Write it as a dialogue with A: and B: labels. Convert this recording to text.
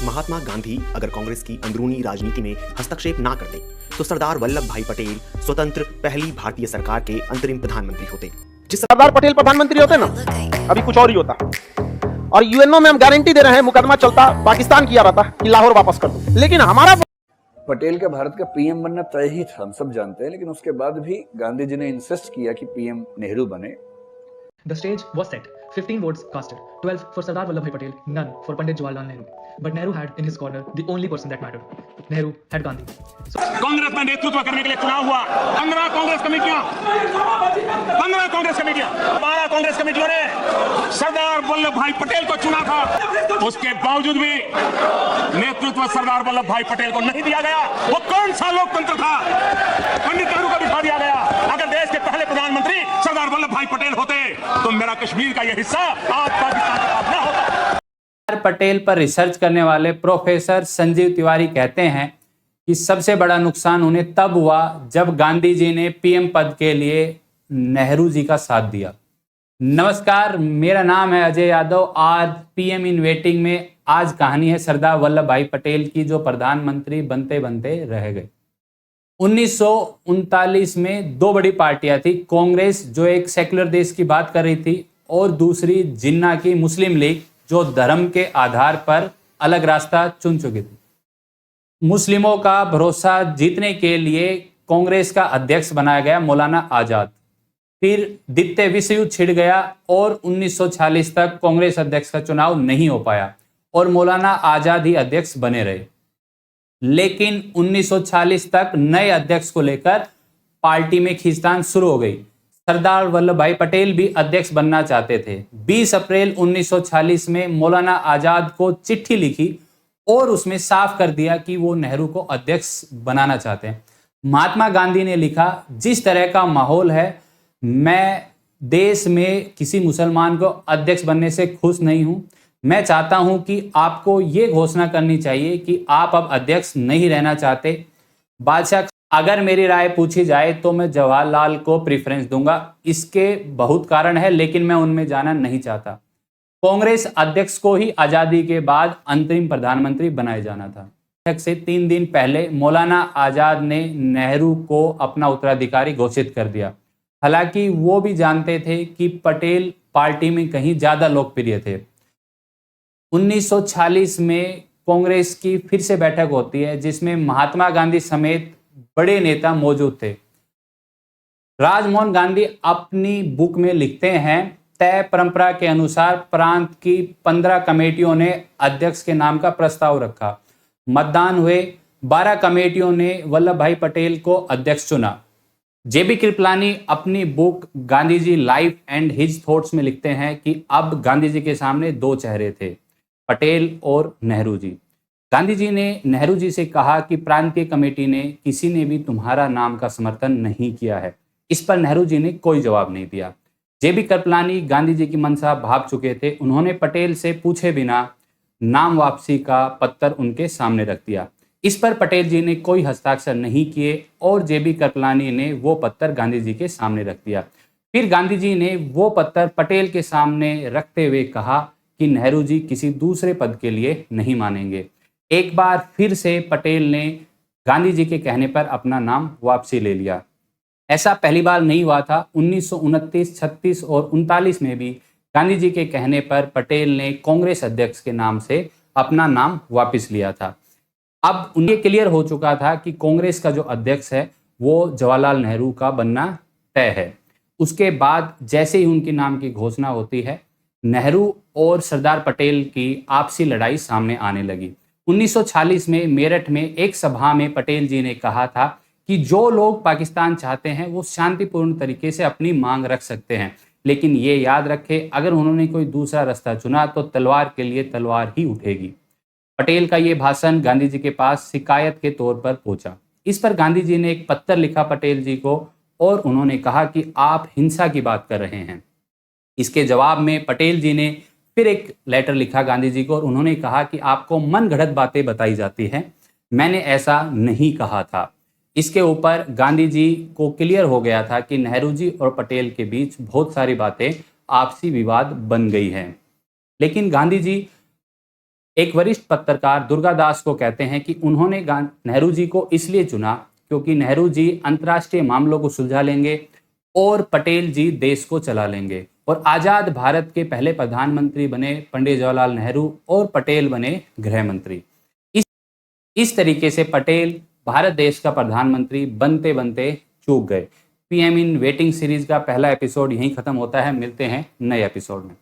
A: महात्मा गांधी अगर कांग्रेस की अंदरूनी राजनीति में हस्तक्षेप ना करते तो सरदार वल्लभ भाई पटेल स्वतंत्र पहली भारतीय सरकार के अंतरिम प्रधानमंत्री होते।
B: जिस सरदार पटेल प्रधानमंत्री होते ना, अभी कुछ और ही होता। और यूएनओ में हम गारंटी दे रहे हैं, मुकदमा चलता, पाकिस्तान किया रहता कि लाहौर वापस कर दो। लेकिन हमारा
C: पटेल का भारत का पीएम बनना तय ही था, हम सब जानते हैं। लेकिन उसके बाद भी गांधी जी ने इंसिस्ट किया कि पीएम नेहरू बने।
D: The stage was set. 15 votes casted. 12 for Sardar Vallabhbhai Patel, none for Pandit Jawaharlal Nehru. But Nehru had in his corner the only person that mattered. Nehru had Gandhi.
E: Congress में नेतृत्व करने के लिए चुनाव हुआ। 15 कांग्रेस कमेटियां, 12 कांग्रेस कमेटियों ने सरदार वल्लभ भाई पटेल को चुना था। उसके बावजूद भी नेतृत्व सरदार वल्लभ भाई पटेल को नहीं दिया गया। वो कौन सा लोकतंत्र था? पंडित नेहरू को दिखा दिया गया। अगर देश के पहले प्रधानमंत्री सरदार वल्लभ भाई पटेल होते तो मेरा कश्मीर का यह हिस्सा आज पाकिस्तान का ना होता।
F: पटेल पर रिसर्च करने वाले प्रोफेसर संजीव तिवारी कहते हैं कि सबसे बड़ा नुकसान उन्हें तब हुआ जब गांधी जी ने पीएम पद के लिए नेहरू जी का साथ दिया। नमस्कार, मेरा नाम है अजय यादव। आज पीएम इन वेटिंग में आज कहानी है सरदार वल्लभ भाई पटेल की, जो प्रधानमंत्री बनते बनते रह गए। 1939 में दो बड़ी पार्टियां थी, कांग्रेस जो एक सेक्युलर देश की बात कर रही थी और दूसरी जिन्ना की मुस्लिम लीग जो धर्म के आधार पर अलग रास्ता चुन चुकी थी। मुस्लिमों का भरोसा जीतने के लिए कांग्रेस का अध्यक्ष बनाया गया मौलाना आजाद। फिर द्वितीय विश्व युद्ध छिड़ गया और 1946 तक कांग्रेस अध्यक्ष का चुनाव नहीं हो पाया और मौलाना आजाद ही अध्यक्ष बने रहे। लेकिन 1940 तक नए अध्यक्ष को लेकर पार्टी में खींचतान शुरू हो गई। सरदार वल्लभ भाई पटेल भी अध्यक्ष बनना चाहते थे। 20 अप्रैल 1940 में मौलाना आजाद को चिट्ठी लिखी और उसमें साफ कर दिया कि वो नेहरू को अध्यक्ष बनाना चाहते हैं। महात्मा गांधी ने लिखा, जिस तरह का माहौल है, मैं देश में किसी मुसलमान को अध्यक्ष बनने से खुश नहीं हूं। मैं चाहता हूं कि आपको ये घोषणा करनी चाहिए कि आप अब अध्यक्ष नहीं रहना चाहते। बादशाह, अगर मेरी राय पूछी जाए तो मैं जवाहरलाल को प्रेफरेंस दूंगा। इसके बहुत कारण है, लेकिन मैं उनमें जाना नहीं चाहता। कांग्रेस अध्यक्ष को ही आजादी के बाद अंतरिम प्रधानमंत्री बनाया जाना था। बैठक से 3 दिन पहले मौलाना आजाद ने नेहरू को अपना उत्तराधिकारी घोषित कर दिया। हालांकि वो भी जानते थे कि पटेल पार्टी में कहीं ज्यादा लोकप्रिय थे। 1940 में कांग्रेस की फिर से बैठक होती है जिसमें महात्मा गांधी समेत बड़े नेता मौजूद थे। राजमोहन गांधी अपनी बुक में लिखते हैं, तय परंपरा के अनुसार प्रांत की 15 कमेटियों ने अध्यक्ष के नाम का प्रस्ताव रखा। मतदान हुए। 12 कमेटियों ने वल्लभ भाई पटेल को अध्यक्ष चुना। जेबी कृपलानी अपनी book Gandhi ji life and his thoughts में लिखते हैं कि अब गांधी जी के सामने 2 चेहरे थे, पटेल और नेहरू जी। गांधी जी ने नेहरू जी से कहा कि प्रांतीय कमेटी ने किसी ने भी तुम्हारा नाम का समर्थन नहीं किया है। इस पर नेहरू जी ने कोई जवाब नहीं दिया। जेबी कृपलानी गांधी जी की मनसा भाप चुके थे। उन्होंने पटेल से पूछे बिना नाम वापसी का पत्र उनके सामने रख दिया। इस पर पटेल जी ने कोई हस्ताक्षर नहीं किए और जेबी कृपलानी ने वो पत्र गांधी जी के सामने रख दिया। फिर गांधी जी ने वो पत्र पटेल के सामने रखते हुए कहा कि नेहरू जी किसी दूसरे पद के लिए नहीं मानेंगे। एक बार फिर से पटेल ने गांधी जी के कहने पर अपना नाम वापसी ले लिया। ऐसा पहली बार नहीं हुआ था। 1929, 36 और 39 में भी गांधी जी के कहने पर पटेल ने कांग्रेस अध्यक्ष के नाम से अपना नाम वापस लिया था। अब उन्हें क्लियर हो चुका था कि कांग्रेस का जो अध्यक्ष है वो जवाहरलाल नेहरू का बनना तय है। उसके बाद जैसे ही उनके नाम की घोषणा होती है, नेहरू और सरदार पटेल की आपसी लड़ाई सामने आने लगी। 1940 में मेरठ में एक सभा में पटेल जी ने कहा था कि जो लोग पाकिस्तान चाहते हैं वो शांतिपूर्ण तरीके से अपनी मांग रख सकते हैं, लेकिन ये याद रखें, अगर उन्होंने कोई दूसरा रास्ता चुना तो तलवार के लिए तलवार ही उठेगी। पटेल का ये भाषण गांधी जी के पास शिकायत के तौर पर पहुंचा। इस पर गांधी जी ने एक पत्र लिखा पटेल जी को और उन्होंने कहा कि आप हिंसा की बात कर रहे हैं। इसके जवाब में पटेल जी ने फिर एक लेटर लिखा गांधी जी को और उन्होंने कहा कि आपको मन गढ़ंत बातें बताई जाती हैं, मैंने ऐसा नहीं कहा था। इसके ऊपर गांधी जी को क्लियर हो गया था कि नेहरू जी और पटेल के बीच बहुत सारी बातें आपसी विवाद बन गई हैं। लेकिन गांधी जी एक वरिष्ठ पत्रकार दुर्गा दास को कहते हैं कि उन्होंने नेहरू जी को इसलिए चुना क्योंकि नेहरू जी अंतर्राष्ट्रीय मामलों को सुलझा लेंगे और पटेल जी देश को चला लेंगे। और आजाद भारत के पहले प्रधानमंत्री बने पंडित जवाहरलाल नेहरू और पटेल बने गृह मंत्री। इस तरीके से पटेल भारत देश का प्रधानमंत्री बनते बनते चूक गए। पीएम इन वेटिंग सीरीज का पहला एपिसोड यहीं खत्म होता है। मिलते हैं नए एपिसोड में।